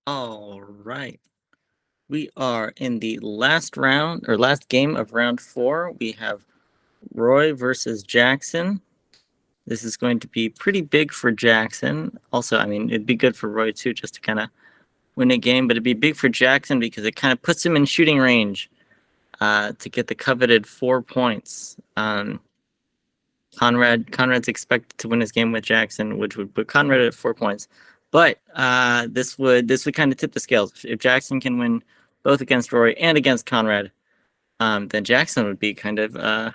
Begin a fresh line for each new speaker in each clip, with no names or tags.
All right. We are in the last round or last game of round 4. We have Roy versus Jackson. This is going to be pretty big for Jackson. Also, I mean, it'd be good for Roy too, just to kind of win a game, but it'd be big for Jackson because it kind of puts him in shooting range to get the coveted 4 points. Conrad's expected to win his game with Jackson, which would put Conrad at 4 points. But this would kind of tip the scales. If Jackson can win both against Rory and against Conrad, then Jackson would be kind of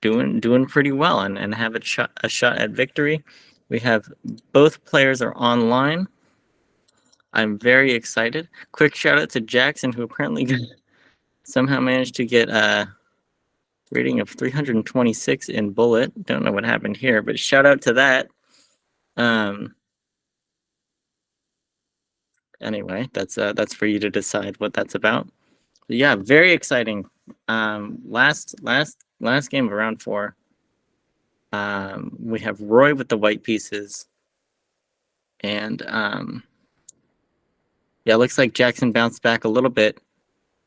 doing pretty well and have a shot at victory. We have both players are online. I'm very excited. Quick shout out to Jackson, who apparently somehow managed to get a rating of 326 in Bullet. Don't know what happened here, but shout out to that. Anyway, that's for you to decide what that's about. But yeah, very exciting. Last game of round 4. We have Roy with the white pieces, and yeah, it looks like Jackson bounced back a little bit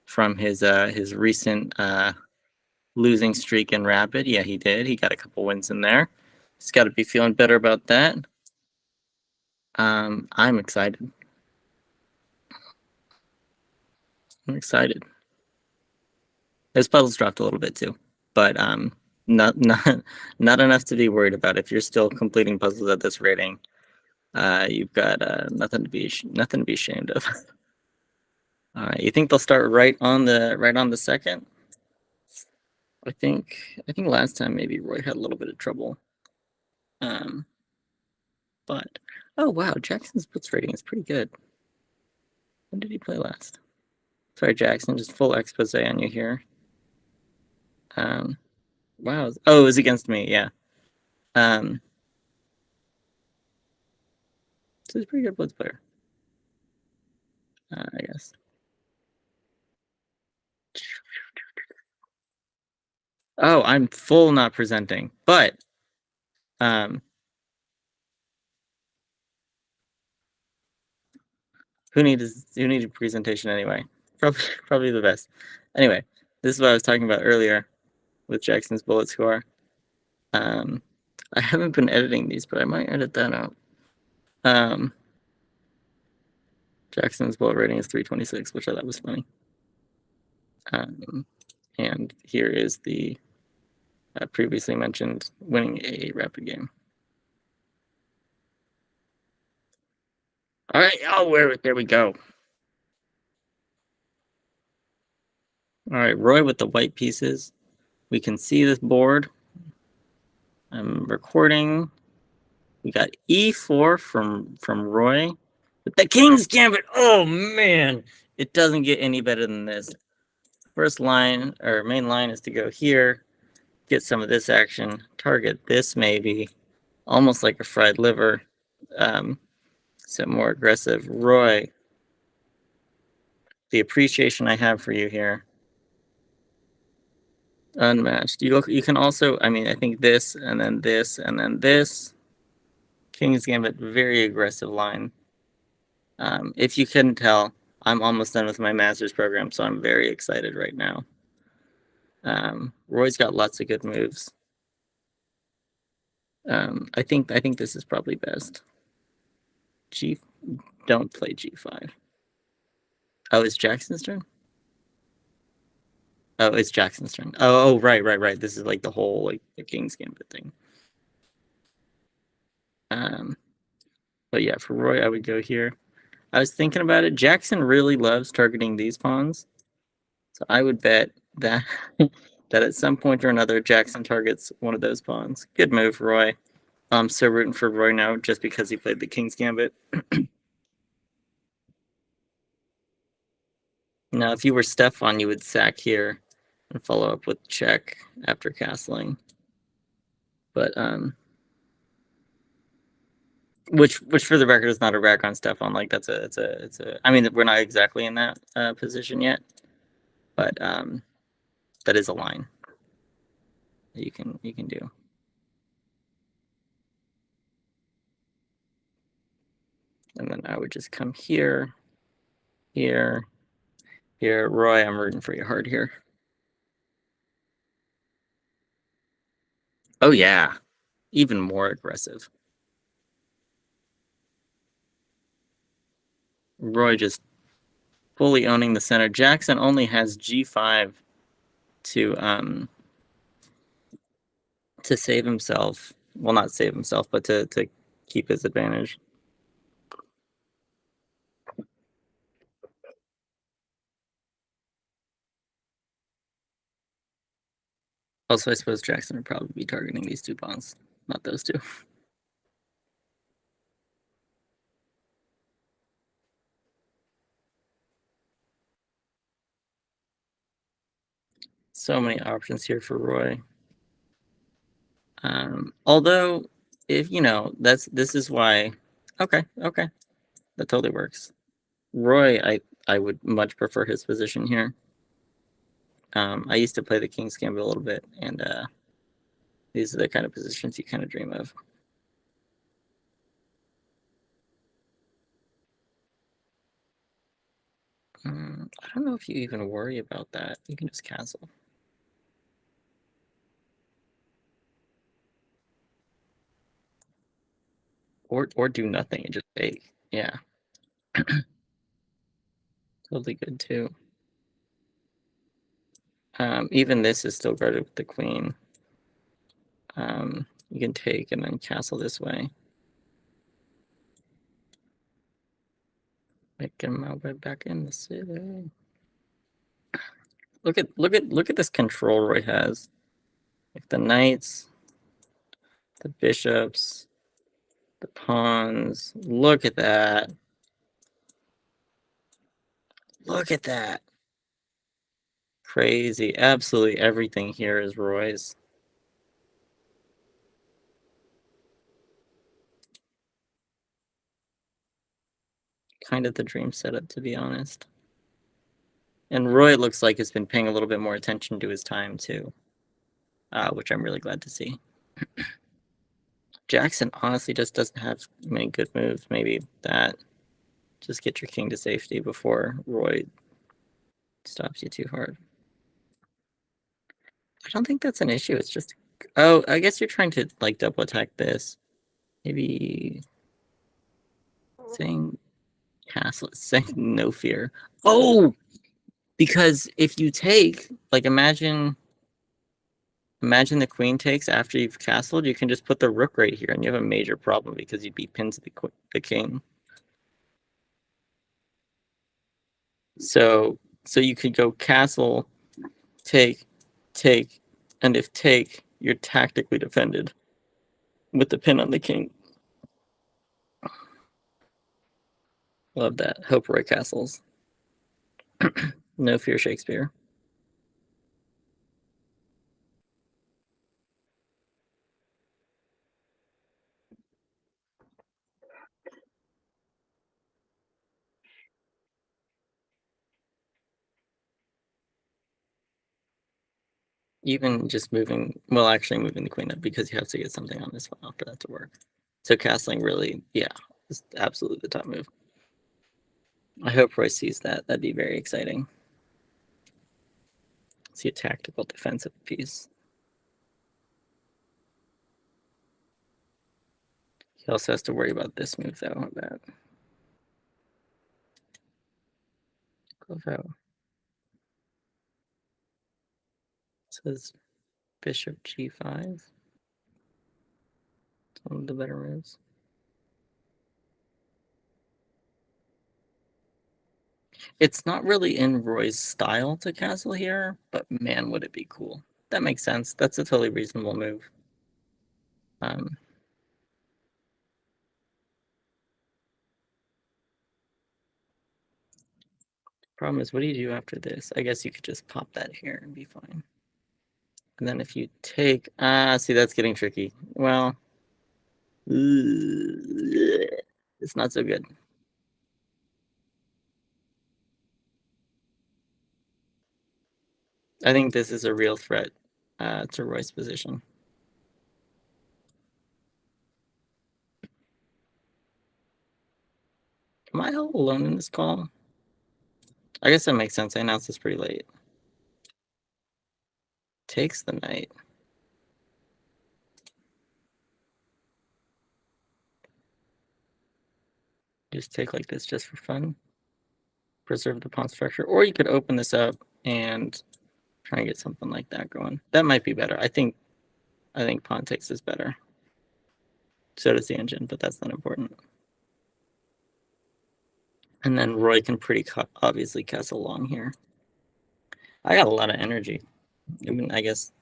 from his recent losing streak in Rapid. Yeah, he did. He got a couple wins in there. He's got to be feeling better about that. I'm excited. His puzzles dropped a little bit too, but not enough to be worried about. If you're still completing puzzles at this rating, you've got nothing to be ashamed of. All right, you think they'll start right on the second? I think last time maybe Roy had a little bit of trouble. But oh wow, Jackson's blitz rating is pretty good. When did he play last? Sorry, Jackson, just full expose on you here. Wow. Oh, it was against me, yeah. So he's a pretty good blitz player. I guess. Oh, I'm full not presenting, but who needed presentation anyway? Probably the best. Anyway, this is what I was talking about earlier with Jackson's bullet score. I haven't been editing these, but I might edit that out. Jackson's bullet rating is 326, which I thought was funny. And here is the previously mentioned winning a rapid game. All right, there we go. All right, Roy with the white pieces. We can see this board. I'm recording. We got E4 from Roy. But the King's Gambit, oh man, it doesn't get any better than this. First line, or main line, is to go here, get some of this action, target this maybe, almost like a fried liver. So more aggressive. Roy, the appreciation I have for you here. Unmatched. You can also, I mean, I think this, and then this, and then this. King's Gambit, very aggressive line. If you couldn't tell, I'm almost done with my master's program, so I'm very excited right now. Roy's got lots of good moves. I think this is probably best. Don't play G5. Oh, it's Jackson's turn? Oh, it's Jackson's turn. Oh, right. This is like the whole like the King's Gambit thing. But yeah, for Roy, I would go here. I was thinking about it. Jackson really loves targeting these pawns, so I would bet that that at some point or another, Jackson targets one of those pawns. Good move, Roy. I'm so rooting for Roy now just because he played the King's Gambit. Now, if you were Stefan, you would sack here and follow up with check after castling. But which for the record is not a rack on Stefan. Like it's a. I mean, we're not exactly in that position yet, but that is a line that you can do. And then I would just come here, here, here. Roy, I'm rooting for you hard here. Oh yeah, even more aggressive. Roy just fully owning the center. Jackson only has G5 to save himself. Well, not save himself, but to keep his advantage. Also, I suppose Jackson would probably be targeting these two pawns, not those two. So many options here for Roy. Although, if you know, this is why. Okay, that totally works. Roy, I would much prefer his position here. I used to play the King's Gambit a little bit, and these are the kind of positions you kind of dream of. I don't know if you even worry about that. You can just cancel. Or do nothing and just bake. Yeah. Totally good too. Even this is still guarded with the queen. You can take and then castle this way. Make him my way back in the city. Look at this control Roy has. Like the knights, the bishops, the pawns. Look at that. Look at that. Crazy. Absolutely everything here is Roy's. Kind of the dream setup, to be honest. And Roy, it looks like, has been paying a little bit more attention to his time, too, which I'm really glad to see. Jackson honestly just doesn't have many good moves. Maybe that. Just get your king to safety before Roy stops you too hard. I don't think that's an issue. It's just... Oh, I guess you're trying to, like, double attack this. Maybe... Saying castle, saying no fear. Oh! Because if you take... Like, imagine the queen takes after you've castled, you can just put the rook right here, and you have a major problem because you'd be pinned to the king. So you could go castle, take, and if take, you're tactically defended with the pin on the king. Love that. Hope Roy castles. No fear, Shakespeare. Even just moving, well, actually moving the queen up because you have to get something on this file for that to work. So castling really, yeah, is absolutely the top move. I hope Roy sees that. That'd be very exciting. See a tactical defensive piece. He also has to worry about this move though. That glove out. Says bishop g5. It's one of the better moves. It's not really in Roy's style to castle here, but man, would it be cool. That makes sense. That's a totally reasonable move. Problem is, what do you do after this? I guess you could just pop that here and be fine. And then if you take... see, that's getting tricky. Well, it's not so good. I think this is a real threat to Roy's position. Am I all alone in this call? I guess that makes sense. I announced this pretty late. Takes the knight. Just take like this just for fun. Preserve the pawn structure. Or you could open this up and try and get something like that going. That might be better. I think pawn takes is better. So does the engine, but that's not important. And then Roy can pretty obviously castle long here. I got a lot of energy. I mean, I guess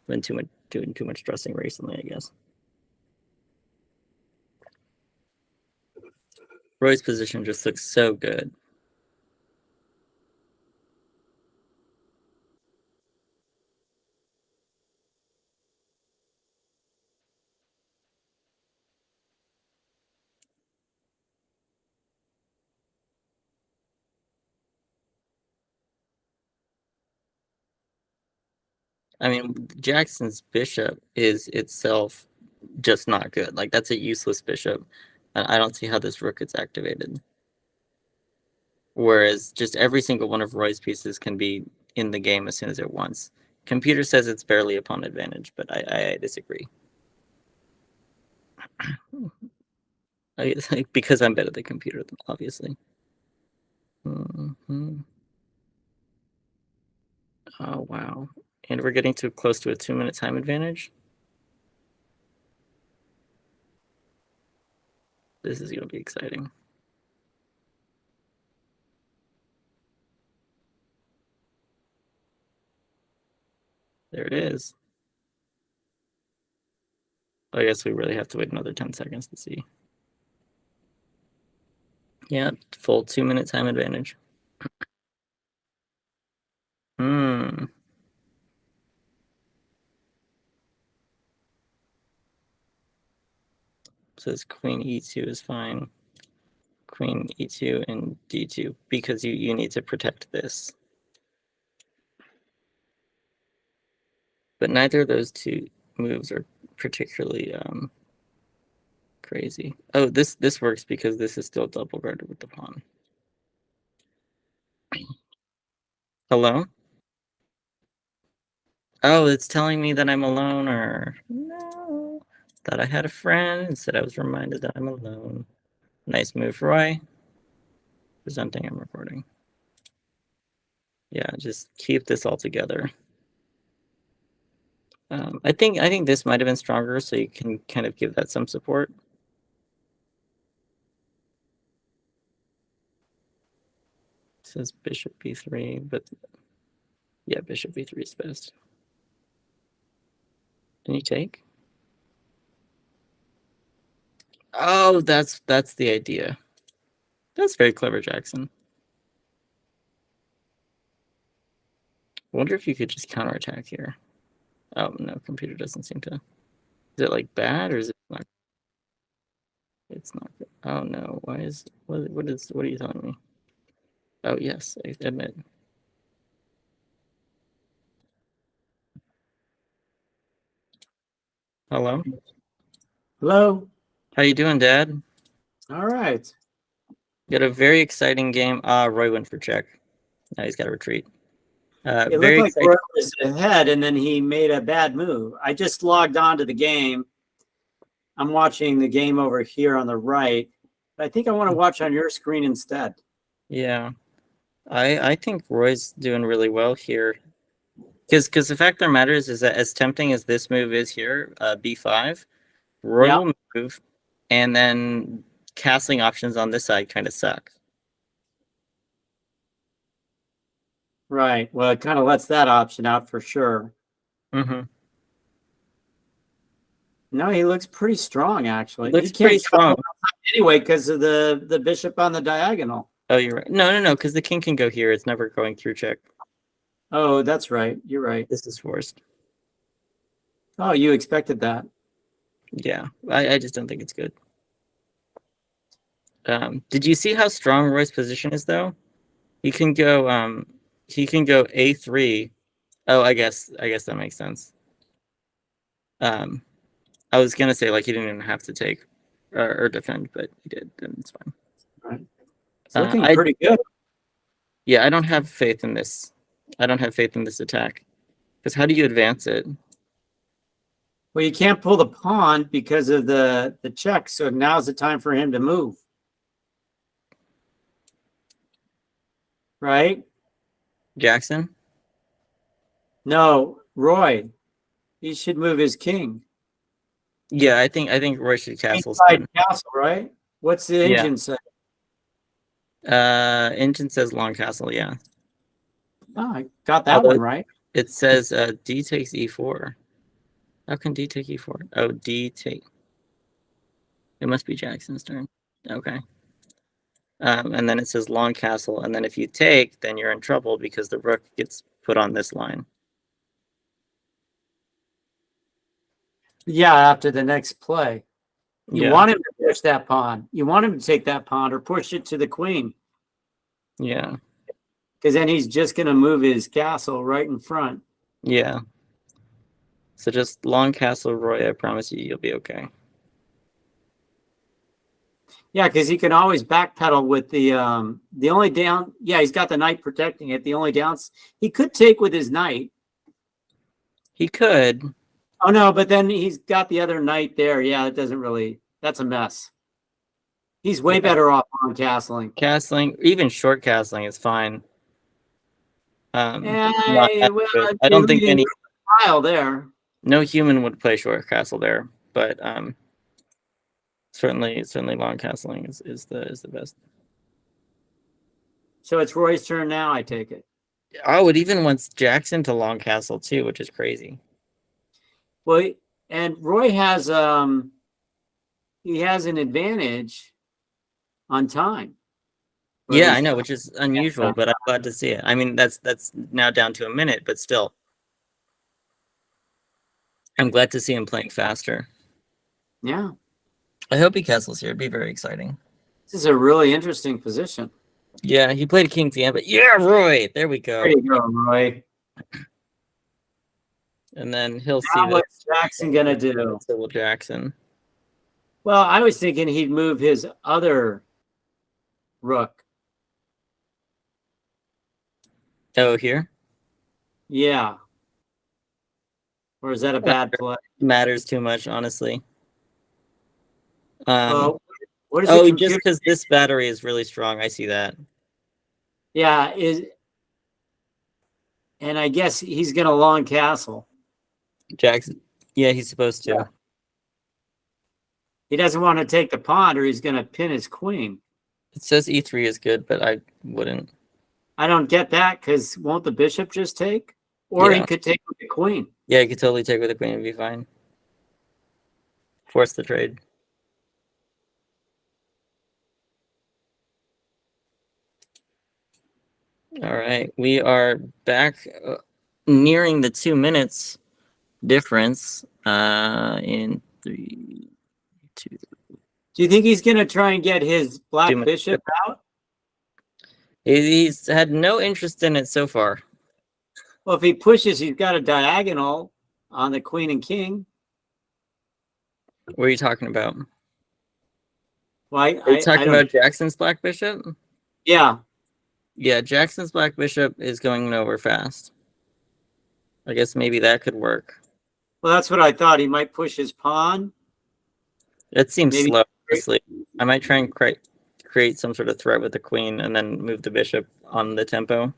I've been doing too much dressing recently, I guess. Roy's position just looks so good. I mean, Jackson's bishop is itself just not good. Like, that's a useless bishop. And I don't see how this rook gets activated. Whereas just every single one of Roy's pieces can be in the game as soon as it wants. Computer says it's barely a pawn advantage, but I disagree. Because I'm better than the computer, obviously. Mm-hmm. Oh, wow. And we're getting too close to a 2-minute time advantage. This is going to be exciting. There it is. I guess we really have to wait another 10 seconds to see. Yeah, full 2-minute time advantage. Hmm. Says queen e2 is fine. Queen e2 and d2 because you need to protect this. But neither of those two moves are particularly crazy. Oh, this works because this is still double guarded with the pawn. Hello? Oh, it's telling me that I'm alone, or no. Thought I had a friend. Instead, I was reminded that I'm alone. Nice move, Roy. Presenting, I'm recording. Yeah, just keep this all together. I think this might have been stronger, so you can kind of give that some support. It says bishop b3, but yeah, bishop b3 is best. Can you take? Oh, that's the idea. That's very clever, Jackson. I wonder if you could just counterattack here. Oh no, computer doesn't seem to. Is it like bad or is it not? It's not good. Oh no, why is what are you telling me? Oh yes, I admit. Hello?
Hello.
How you doing, Dad?
All right.
Got a very exciting game. Roy went for check. Now he's got to retreat.
It looked
Very
like
exciting.
Roy was ahead, and then he made a bad move. I just logged on to the game. I'm watching the game over here on the right. But I think I want to watch on your screen instead.
Yeah, I think Roy's doing really well here. Because the fact that matters is that as tempting as this move is here, b5, Roy will move, and then castling options on this side kind of suck.
Right. Well, it kind of lets that option out for sure.
Mm-hmm.
No, he looks pretty strong, actually.
Looks
He can't
pretty strong.
anyway because of the bishop on the diagonal.
Oh, you're right. No, because the king can go here. It's never going through check.
Oh, that's right. You're right.
This is forced.
Oh, you expected that.
Yeah, I just don't think it's good. Did you see how strong Roy's position is, though? He can go a3. Oh, I guess that makes sense. I was gonna say like he didn't even have to take or defend, but he did, and it's fine.
Right. It's looking pretty good.
Yeah, I don't have faith in this. I don't have faith in this attack. Because how do you advance it?
Well, you can't pull the pawn because of the check, so now's the time for him to move. Right?
Jackson?
No, Roy. He should move his king.
Yeah, I think Roy should castle
Inside
soon.
castle, right? What's the engine say?
Engine says long castle, yeah.
Oh, I got that one right.
It says D takes E4. How can D take E4? Oh, D take. It must be Jackson's turn. Okay. And then it says long castle, and then if you take, then you're in trouble because the rook gets put on this line.
Yeah, after the next play. You
Yeah.
want him to push that pawn. You want him to take that pawn or push it to the queen.
Yeah.
Because then he's just going to move his castle right in front.
Yeah. So just long castle, Roy. I promise you, you'll be okay.
Yeah, because he can always backpedal with the only down. Yeah, he's got the knight protecting it. The only downs he could take with his knight.
He could.
Oh no, but then he's got the other knight there. Yeah, it doesn't really. That's a mess. He's way better off on castling.
Castling, even short castling is fine.
I
don't think any
pile there.
No human would play short castle there, but certainly long castling is the best.
So it's Roy's turn now, I take it.
Oh, it even wants Jackson to long castle too, which is crazy.
Well, and Roy has he has an advantage on time.
Yeah, I know, which is unusual, but I'm glad to see it. I mean, that's now down to a minute, but still. I'm glad to see him playing faster.
Yeah.
I hope he castles here. It'd be very exciting.
This is a really interesting position.
Yeah, he played King's Gambit. Yeah, Roy! There we go.
There you go, Roy.
And then he'll see
what's Jackson going to do?
So will Jackson.
Well, I was thinking he'd move his other rook.
Oh, here?
Yeah. Or is that a bad play?
Matters too much, honestly.
What is
just because this battery is really strong. I see that.
Yeah, and I guess he's going to long castle.
Jackson. Yeah, he's supposed to.
Yeah. He doesn't want to take the pawn or he's going to pin his queen.
It says E3 is good, but I wouldn't.
I don't get that because won't the bishop just take? Or he could take with the queen.
Yeah, he could totally take with the queen and be fine. Force the trade. All right, we are back nearing the 2 minutes difference in 3, 2.
Do you think he's going to try and get his black bishop out?
He's had no interest in it so far.
Well, if he pushes, he's got a diagonal on the queen and king.
What are you talking about?
Well,
are you talking about Jackson's black bishop?
Yeah.
Yeah, Jackson's black bishop is going nowhere fast. I guess maybe that could work.
Well, that's what I thought. He might push his pawn.
It seems slow, honestly. I might try and create some sort of threat with the queen and then move the bishop on the tempo.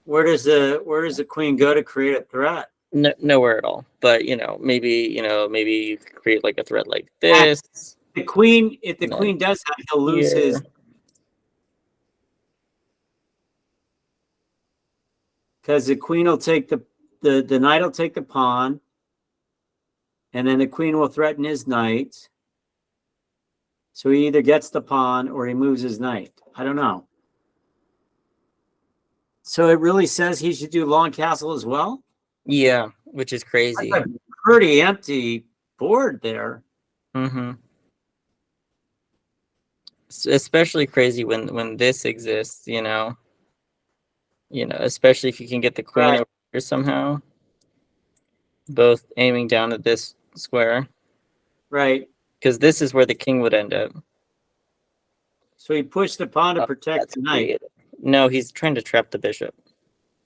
Where does the queen go to create a threat?
No, nowhere at all. But maybe you could create like a threat like this.
The queen, if the queen does that, he'll lose his. Because the queen will take the knight will take the pawn, and then the queen will threaten his knight. So he either gets the pawn or he moves his knight. I don't know. So it really says he should do long castle as well?
Yeah, which is crazy.
That's a pretty empty board there.
Mm-hmm. Especially crazy when this exists, especially if you can get the queen over here somehow. Both aiming down at this square.
Right.
Because this is where the king would end up.
So he pushed the pawn to protect
That's
the knight.
creative. No, he's trying to trap the bishop.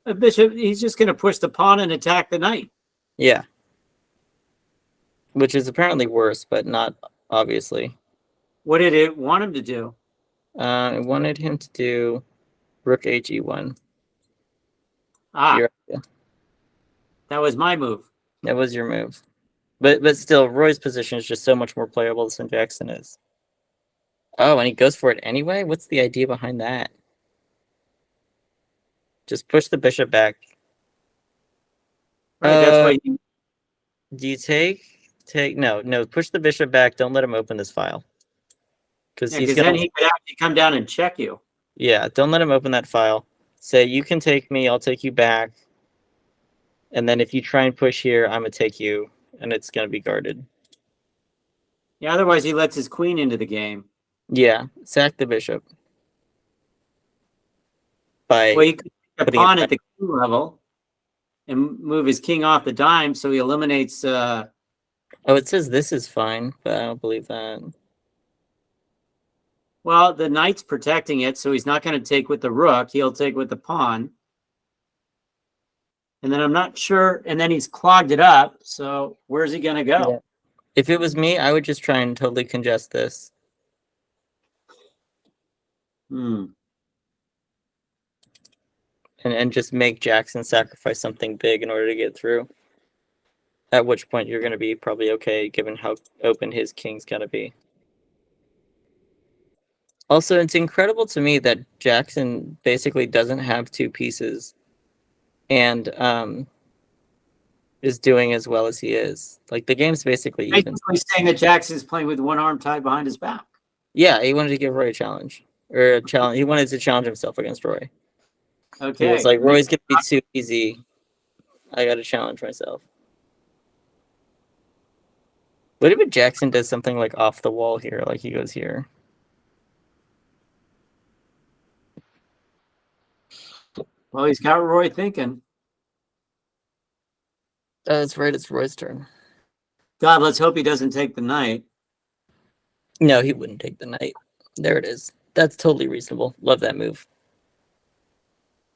A bishop, he's just going to push the pawn and attack the knight.
Yeah. Which is apparently worse, but not obviously.
What did it want him to do?
I wanted him to do rook HE1.
Ah, that was my move.
That was your move. But still, Roy's position is just so much more playable than Jackson is. Oh, and he goes for it anyway? What's the idea behind that? Just push the bishop back.
Right, that's why he...
Do you take? No, push the bishop back. Don't let him open this file. Because
then he could actually come down and check you.
Yeah, don't let him open that file. Say, you can take me, I'll take you back. And then if you try and push here, I'm going to take you, and it's going to be guarded.
Yeah, otherwise he lets his queen into the game.
Yeah, sack the bishop. Well,
you could put the pawn at the king level and move his king off the dime, so he eliminates...
Oh, it says this is fine, but I don't believe that.
Well, the knight's protecting it, so he's not going to take with the rook. He'll take with the pawn. And then I'm not sure, and then he's clogged it up, so where's he going to go?
Yeah. If it was me, I would just try and totally congest this. And just make Jackson sacrifice something big in order to get through. At which point you're going to be probably okay, given how open his king's going to be. Also, it's incredible to me that Jackson basically doesn't have two pieces and is doing as well as he is. Like, the game's basically even.
Basically saying that Jackson's playing with one arm tied behind his back.
Yeah, he wanted to give Roy a challenge. Or a challenge. He wanted to challenge himself against Roy.
Okay.
He was like, Roy's going to be too easy. I got to challenge myself. What if Jackson does something like off the wall here, like he goes here?
Well, he's got Roy thinking.
That's right, it's Roy's turn.
God, let's hope he doesn't take the knight.
No, he wouldn't take the knight. There it is. That's totally reasonable. Love that move.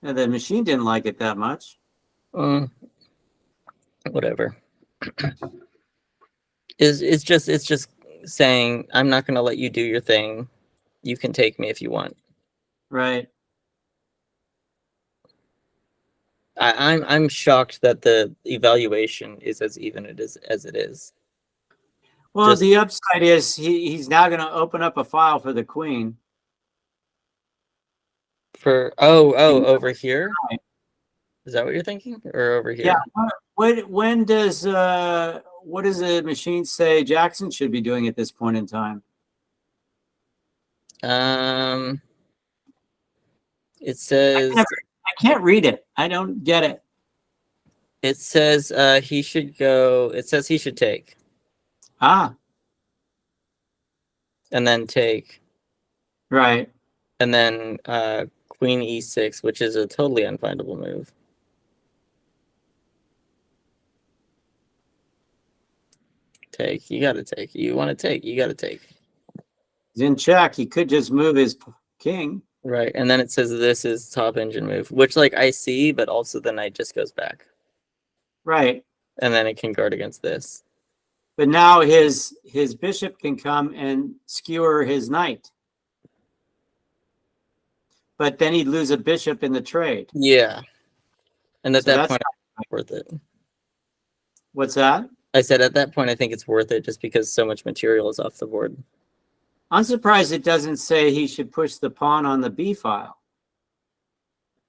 And the machine didn't like it that much.
Whatever. It's just saying, I'm not going to let you do your thing. You can take me if you want.
Right.
I'm shocked that the evaluation is as even as it is.
Well, the upside is he's now going to open up a file for the queen.
For over here? Is that what you're thinking? Or over here?
Yeah. When does what does the machine say Jackson should be doing at this point in time?
It says
I can't read it. I don't get it.
It says he should go. It says he should take.
Ah.
And then take.
Right.
And then Queen E6, which is a totally unfindable move. Take. You got to take. You want to take. You got to take.
He's in check. He could just move his king.
Right. And then it says this is top engine move, which like I see, but also the knight just goes back.
Right.
And then it can guard against this.
But now his bishop can come and skewer his knight. But then he'd lose a bishop in the trade.
Yeah. And at that point, it's worth it.
What's that?
I said at that point, I think it's worth it just because so much material is off the board.
I'm surprised it doesn't say he should push the pawn on the B file.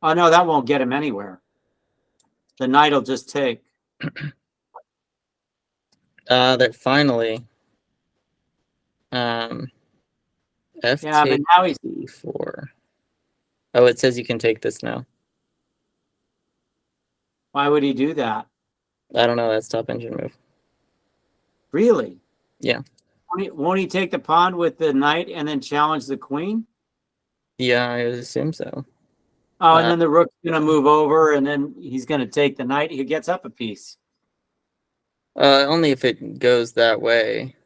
Oh, no, that won't get him anywhere. The knight will just take.
That finally. F
yeah, but now he's
E4. Oh, it says you can take this now.
Why would he do that?
I don't know. That's top engine move.
Really?
Yeah.
Won't he take the pawn with the knight and then challenge the queen?
Yeah, I assume so.
Oh, and then the rook's going to move over, and then he's going to take the knight. He gets up a piece.
Only if it goes that way.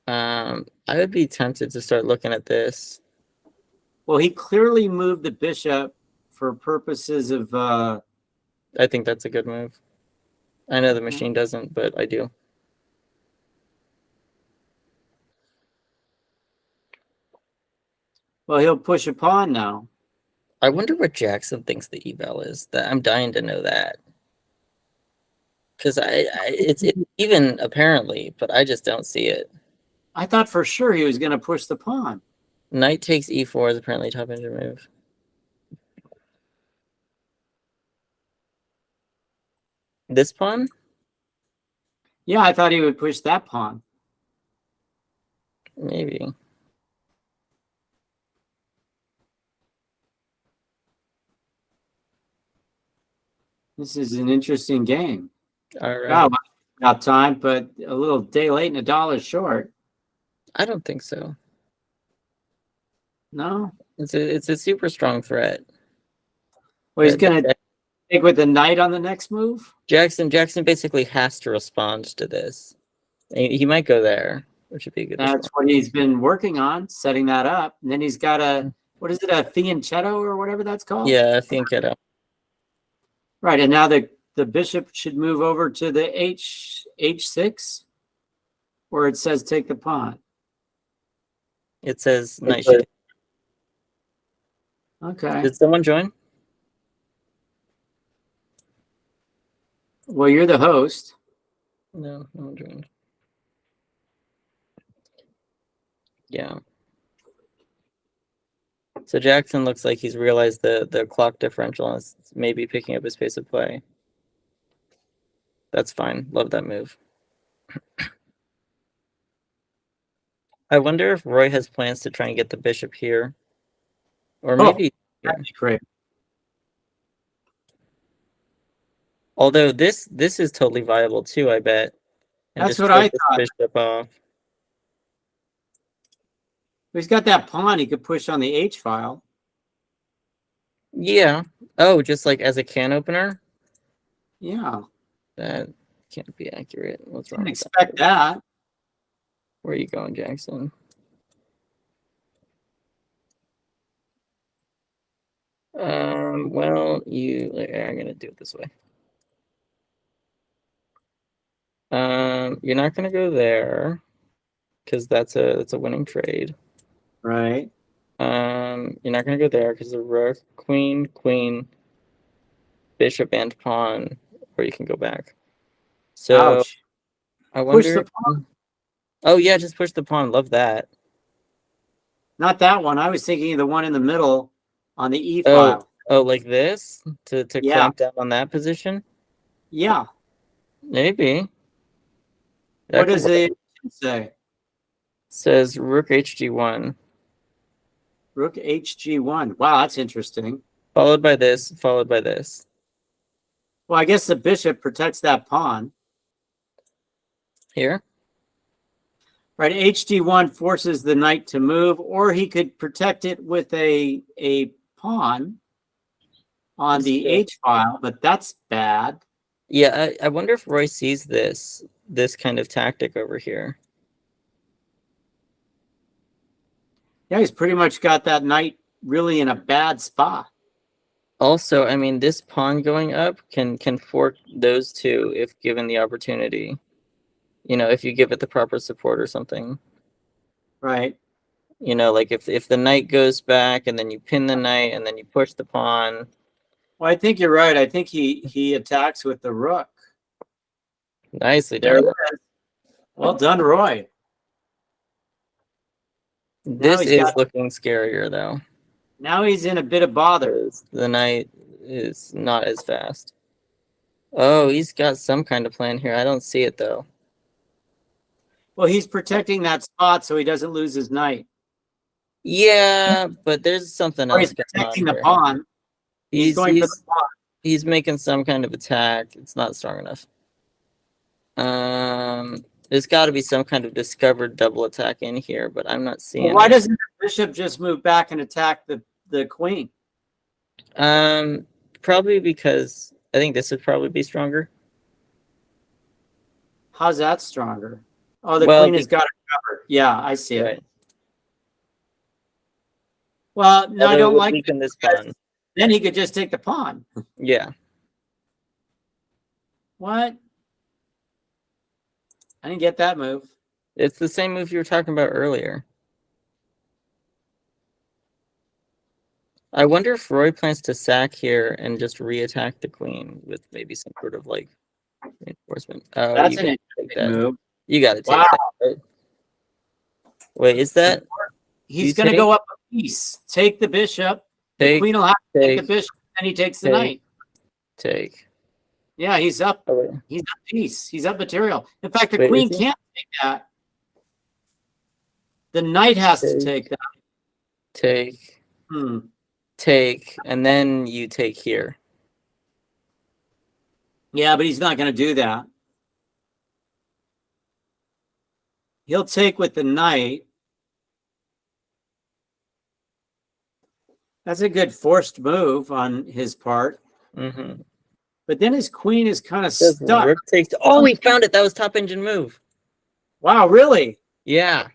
I would be tempted to start looking at this.
Well, he clearly moved the bishop for purposes of
I think that's a good move. I know the machine doesn't, but I do.
well, he'll push a pawn now.
I wonder what Jackson thinks the eval is. That I'm dying to know that. Because it's even apparently, but I just don't see it.
I thought for sure he was going to push the pawn.
Knight takes e4 is apparently top engine move. This pawn?
Yeah, I thought he would push that pawn.
Maybe.
This is an interesting game.
All right.
Wow, about time, but a little day late and $1 short.
I don't think so.
No?
It's a super strong threat.
Well, he's going to take with the knight on the next move?
Jackson basically has to respond to this. He might go there, which would be a good.
That's what he's been working on, setting that up. And then he's got a, what is it, a fianchetto or whatever that's called?
Yeah, fianchetto.
Right, and now the bishop should move over to the h6, where it says take the pawn.
It says knight should.
Okay.
Did someone join?
Well, you're the host.
No one joined. Yeah. So Jackson looks like he's realized the clock differential and is maybe picking up his pace of play. That's fine. Love that move. I wonder if Roy has plans to try and get the bishop here. Or maybe
that'd be great.
Although this is totally viable too, I bet. And
that's what I thought.
Bishop off.
He's got that pawn he could push on the H file.
Yeah. Oh, just like as a can opener?
Yeah.
That can't be accurate. What's wrong?
Didn't expect that.
Where are you going, Jackson? Well, I'm gonna do it this way. You're not gonna go there because that's a winning trade.
Right.
You're not gonna go there because the rook, queen, bishop, and pawn, or you can go back. So
ouch.
I wonder.
Push the pawn.
Oh yeah, just push the pawn. Love that.
Not that one. I was thinking of the one in the middle on the E file.
Oh, like this to
Yeah.
clamp down on that position.
Yeah.
Maybe.
What does it say?
Says rook hg1.
Rook hg1. Wow, that's interesting.
Followed by this. Followed by this.
Well, I guess the bishop protects that pawn.
Here.
Right, hd1 forces the knight to move, or he could protect it with a pawn on the H file, but that's bad.
Yeah, I wonder if Roy sees this kind of tactic over here.
Yeah, he's pretty much got that knight really in a bad spot.
Also, I mean, this pawn going up can fork those two if given the opportunity. You know, if you give it the proper support or something.
Right.
You know, like if the knight goes back and then you pin the knight and then you push the pawn.
Well, I think you're right. I think he attacks with the rook.
Nicely
There
done.
it is. Well done, Roy.
This is looking scarier though.
Now he's in a bit of bother.
The knight is not as fast. Oh, he's got some kind of plan here. I don't see it though.
Well, he's protecting that spot so he doesn't lose his knight.
Yeah, but there's something else.
He's protecting the pawn. He's going for the pawn.
He's making some kind of attack. It's not strong enough. There's got to be some kind of discovered double attack in here, but I'm not seeing.
Well, why doesn't the bishop just move back and attack the queen?
Probably because I think this would probably be stronger.
How's that stronger? Oh, the queen has got a Yeah, I see
Right.
it. Well, no, I
Although it
don't
would
like
weaken
that
this
because
pawn.
then he could just take the pawn.
Yeah.
What? I didn't get that move.
It's the same move you were talking about earlier. I wonder if Roy plans to sack here and just re-attack the queen with maybe some sort of like reinforcement. Oh,
That's
you
an
gotta take
interesting
that.
move.
You gotta take
Wow.
that. Right? Wait, is that
He's
you
going to
take?
go up a piece. Take the bishop. The
Take,
queen will have to take the
take,
bishop, and he takes the
take,
knight.
take.
Yeah, he's up.
Oh, wait.
He's up piece. He's up material. In fact, the
Wait,
queen
is he?
can't take that. The knight has to
Take.
take that.
Take,
Hmm.
take, and then you take here.
Yeah, but he's not going to do that. He'll take with the knight. That's a good forced move on his part.
Mm-hmm.
But then his queen is kind of
Does
stuck.
rook takes? Oh, we found it. That was top engine move.
Wow, really?
Yeah.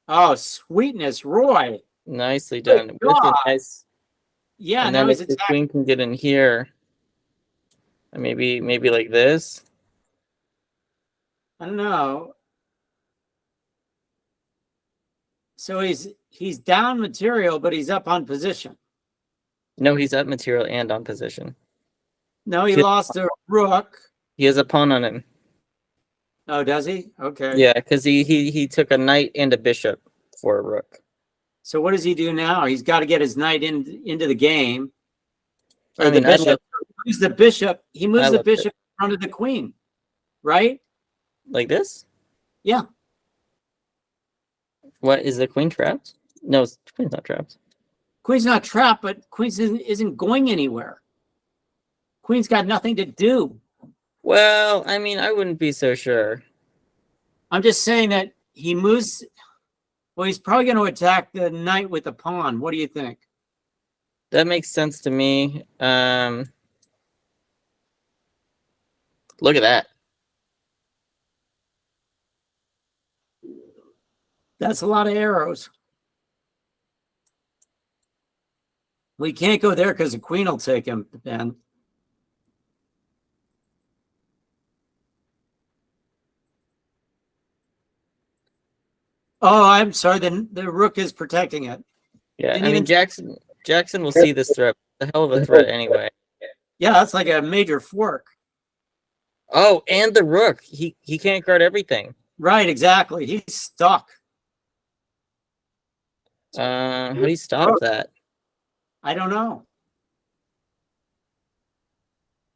Oh, sweetness, Roy.
Nicely
Good
done. With a
God.
nice.
Yeah,
And
now
then
he's
if the
attacking.
queen can get in here, maybe like this.
I don't know. So he's down material, but he's up on position.
No, he's up material and on position.
No, he lost a rook.
He has a pawn on him.
Oh, does he? Okay.
Yeah, because he took a knight and a bishop for a rook.
So what does he do now? He's got to get his knight into the game. Or
I mean,
the bishop. He moves the bishop. He moves the bishop in front of the queen, right?
Like this?
Yeah.
What is the queen trapped? No, the queen's not trapped.
Queen's not trapped, but queen isn't going anywhere. Queen's got nothing to do.
Well, I mean, I wouldn't be so sure.
I'm just saying that he moves. Well, he's probably going to attack the knight with the pawn. What do you think?
That makes sense to me. Look at that.
That's a lot of arrows. We can't go there because the queen will take him, Ben. Oh, I'm sorry. The rook is protecting it.
Yeah,
Didn't
I mean,
even-
Jackson will see this threat. The hell of a threat anyway.
Yeah, that's like a major fork.
Oh, and the rook. He can't guard everything.
Right, exactly. He's stuck.
How do you stop that?
I don't know.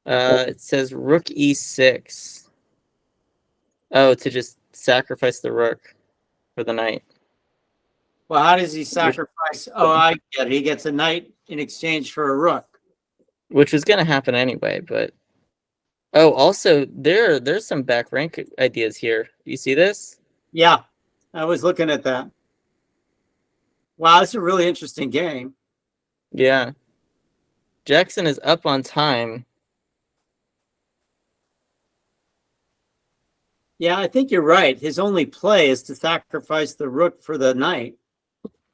It says rook e6. Oh, to just sacrifice the rook for the knight.
Well, how does he sacrifice? Oh, I get it. He gets a knight in exchange for a rook.
Which was going to happen anyway, but... Oh, also, there's some back rank ideas here. You see this?
Yeah, I was looking at that. Wow, it's a really interesting game.
Yeah. Jackson is up on time.
Yeah, I think you're right. His only play is to sacrifice the rook for the knight.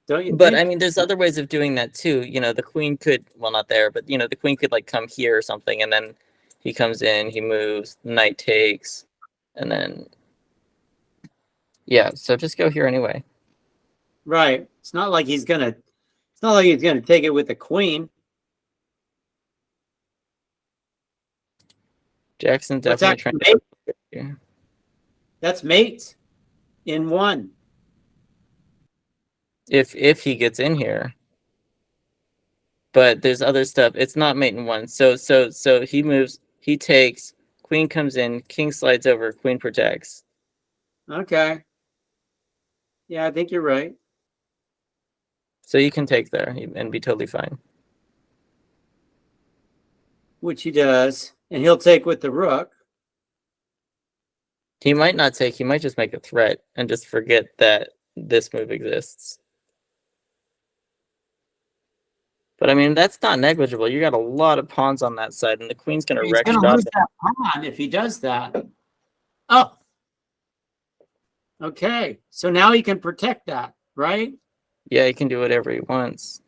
Don't you
But
think?
I mean, there's other ways of doing that too. You know, the queen could, well, not there, but the queen could like come here or something, and then he comes in, he moves, knight takes, and then yeah. So just go here anyway.
Right. It's not like he's gonna take it with the queen.
Jackson
What's
definitely
that?
trying
Mate?
to.
That's mate in one.
If he gets in here. But there's other stuff. It's not mate in one. So he moves, he takes, queen comes in, king slides over, queen protects.
Okay. Yeah, I think you're right.
So you can take there and be totally fine.
Which he does. And he'll take with the rook.
He might not take, he might just make a threat and just forget that this move exists. But I mean, that's not negligible. You got a lot of pawns on that side, and the queen's gonna
He's
wreck
gonna
shop.
lose that pawn if he does that. Oh, Okay, so now he can protect that, right?
Yeah, he can do whatever he wants.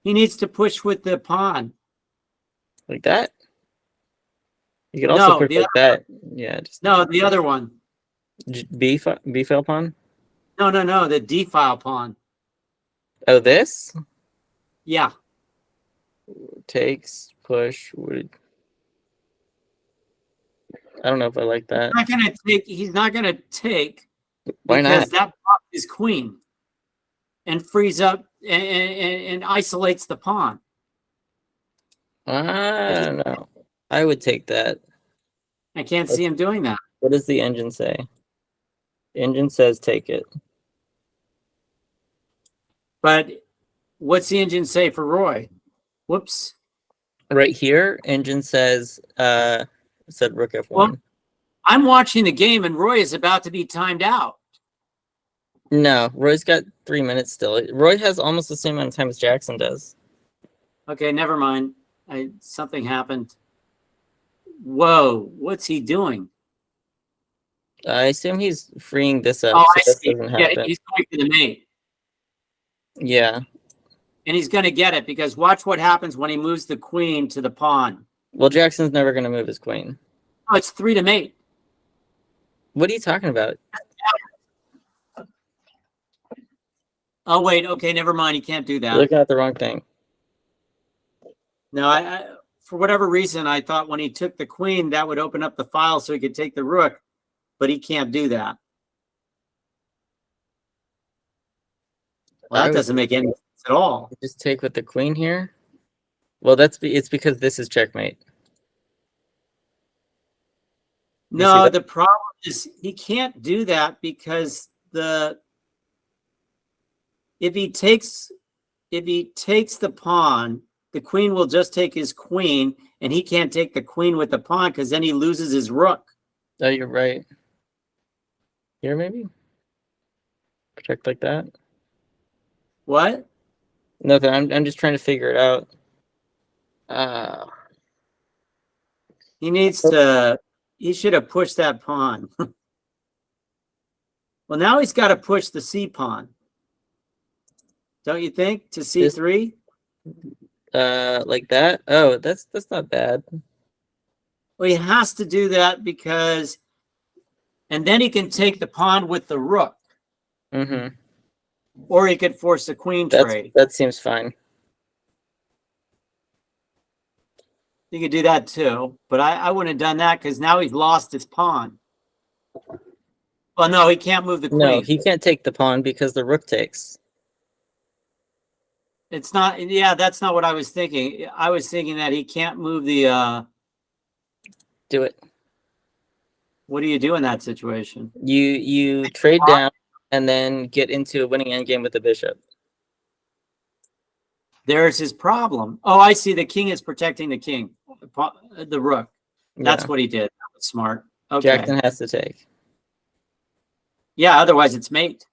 He needs to push with the pawn.
Like that? You could also
No,
push
the
like that. Yeah, just
no, the other one.
B file pawn.
No, the d-file pawn.
Oh, this
Yeah,
takes push would. I don't know if I like that.
he's not gonna take
Why not?
because that block is queen and frees up and isolates the pawn.
I don't know. I would take that.
I can't see him doing that.
What does the engine say? The engine says take it.
But what's the engine say for Roy? Whoops.
Right here, engine says said rook f1.
Well, I'm watching the game and Roy is about to be timed out.
No, Roy's got 3 minutes still. Roy has almost the same amount of time as Jackson does.
Okay, never mind. Something happened. Whoa, what's he doing?
I assume he's freeing this up
Oh,
so
I
this
see.
doesn't
Yeah,
happen.
he's going for the mate.
Yeah.
And he's going to get it because watch what happens when he moves the queen to the pawn.
Well, Jackson's never going to move his queen.
Oh, it's 3 to mate.
What are you talking about?
Oh, wait. Okay, never mind. He can't do
You're
that.
looking at the wrong thing.
No, I for whatever reason, I thought when he took the queen, that would open up the file so he could take the rook, but he can't do that. Well, that doesn't make any sense at all.
Just take with the queen here. Well, it's because this is checkmate.
No, the problem is he can't do that because if he takes the pawn, the queen will just take his queen, and he can't take the queen with the pawn because then he loses his rook.
Oh, you're right. Here, maybe? Protect like that?
What?
Nothing. I'm just trying to figure it out.
He should have pushed that pawn. Well, now he's got to push the c pawn. Don't you think? To c3?
Like that? Oh, that's not bad.
Well, he has to do that because, and then he can take the pawn with the rook.
Mm-hmm.
Or he could force the queen trade.
That seems fine.
You could do that too, but I wouldn't have done that because now he's lost his pawn. Well, no, he can't move the queen.
No, he can't take the pawn because the rook takes.
It's not. Yeah, that's not what I was thinking. I was thinking that he can't move the.
Do it.
What do you do in that situation?
You trade down and then get into a winning endgame with the bishop.
There's his problem. Oh, I see. The king is protecting the king, the rook. That's what he did. That was smart. Okay.
Jackson has to take.
Yeah, otherwise it's mate.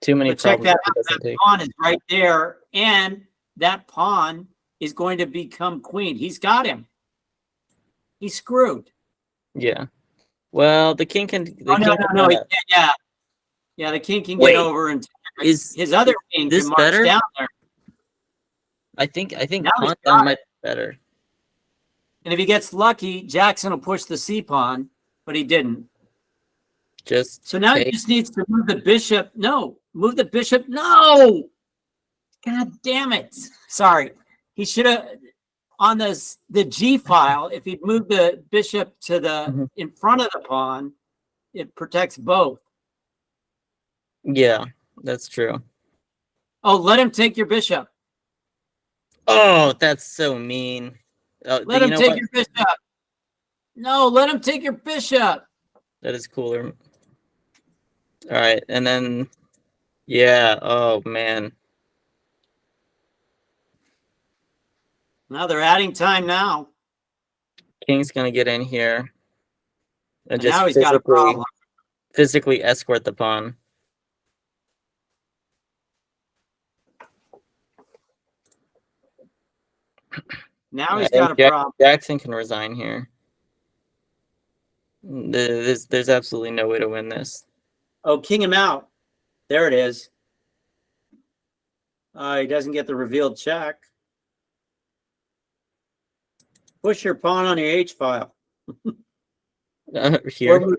Too many
but check
problems.
That pawn is right there, and that pawn is going to become queen. He's got him. He's screwed.
Yeah. Well, the king can.
No. Yeah, the king can get over and his other king
this
can march
better?
down there.
I think
Now
pawn down might be better.
And if he gets lucky, Jackson will push the c pawn, but he didn't. So now he just needs to move the bishop. No, move the bishop. No, God damn it! Sorry, he should have on the G file. If he'd moved the bishop to the in front of the pawn, it protects both.
Yeah, that's true.
Oh, let him take your bishop.
Oh, that's so mean.
Let him take your bishop. No, let him take your bishop.
That is cooler. All right, and then, yeah. Oh man.
Now they're adding time now.
King's gonna get in here and just
now he's got a problem.
Physically escort the pawn.
Now he's got a problem.
Jackson can resign here. There's absolutely no way to win this.
Oh, king him out. There it is. He doesn't get the revealed check. Push your pawn on your H file.
Here.
Or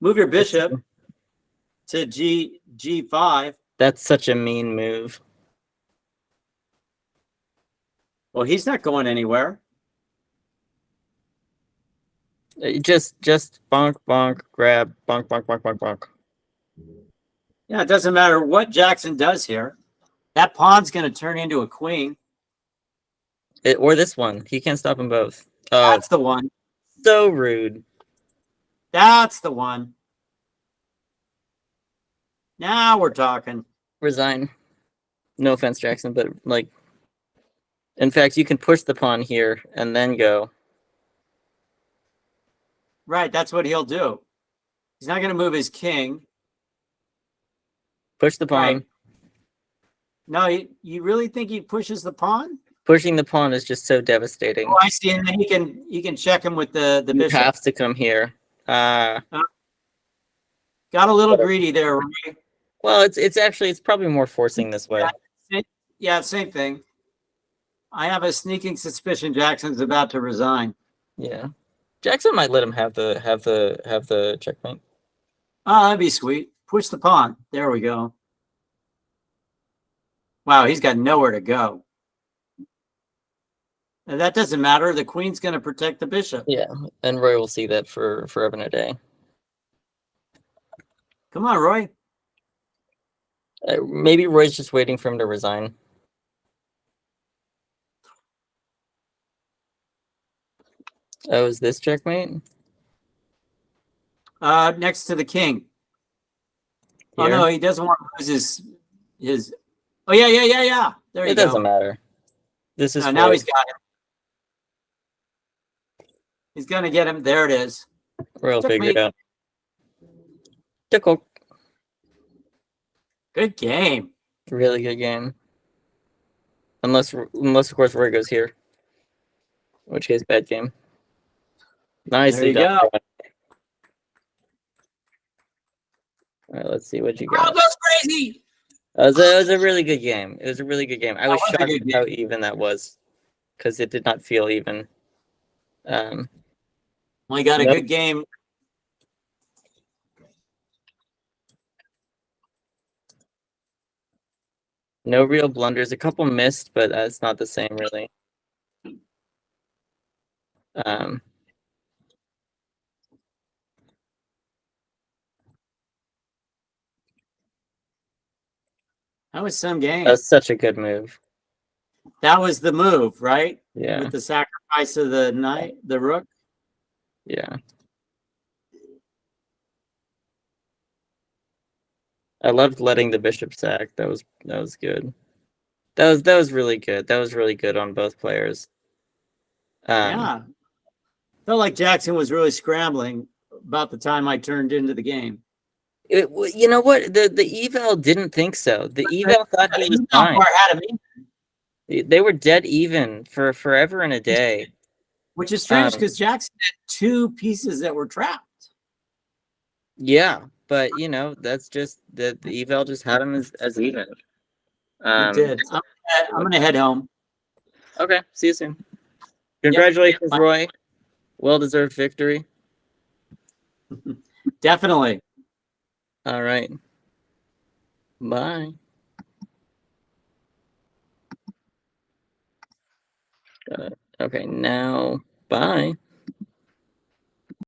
move your bishop to G5.
That's such a mean move.
Well, he's not going anywhere.
Just bonk, bonk, grab, bonk, bonk, bonk, bonk, bonk.
Yeah, it doesn't matter what Jackson does here. That pawn's going to turn into a queen.
Or this one. He can't stop them both. Oh,
That's the one.
so rude.
That's the one. Now we're talking.
Resign. No offense, Jackson, but like, in fact, you can push the pawn here and then go.
Right, that's what he'll do. He's not going to move his king.
Push the pawn.
Right. No, you really think he pushes the pawn?
Pushing the pawn is just so devastating.
Oh, I see. And then he can check him with the
You
bishop.
have to come here.
Got a little greedy there, right?
Well, it's probably more forcing this way.
Yeah, same thing. I have a sneaking suspicion Jackson's about to resign.
Yeah, Jackson might let him have the checkmate.
Oh, that'd be sweet. Push the pawn. There we go. Wow, he's got nowhere to go. And that doesn't matter. The queen's going to protect the bishop.
Yeah, and Roy will see that for forever and a day.
Come on, Roy.
Maybe Roy's just waiting for him to resign. Oh, is this checkmate?
Next to the king. Here? Oh no, he doesn't want to lose his. Oh yeah. There you go.
It doesn't matter. This is
now he's got him. He's gonna get him. There it is.
We'll figure it out. Tickle.
Good game.
Really good game. Unless of course Roy goes here. In which case, bad game. Nicely done.
Go.
All right, let's see what you got.
Oh, that's crazy.
It was a really good game. It was a really good game. I was shocked at how even that was, because it did not feel even.
We got a good game.
No real blunders. A couple missed, but it's not the same, really.
That was some game.
That's such a good move.
That was the move, right?
Yeah.
With the sacrifice of the knight, the rook.
Yeah. I loved letting the bishop sack. That was good. That was really good. That was really good on both players.
Yeah. Felt like Jackson was really scrambling about the time I turned into the game.
You know what? The eval didn't think so. The eval thought he was fine. They were dead even for forever and a day.
Which is strange because Jackson had two pieces that were trapped.
Yeah, but you know, that's just the eval just had him as even.
It did. I'm gonna head home.
Okay, see you soon. Congratulations, Roy. Well-deserved victory.
Definitely.
All right. Bye. Okay, now bye.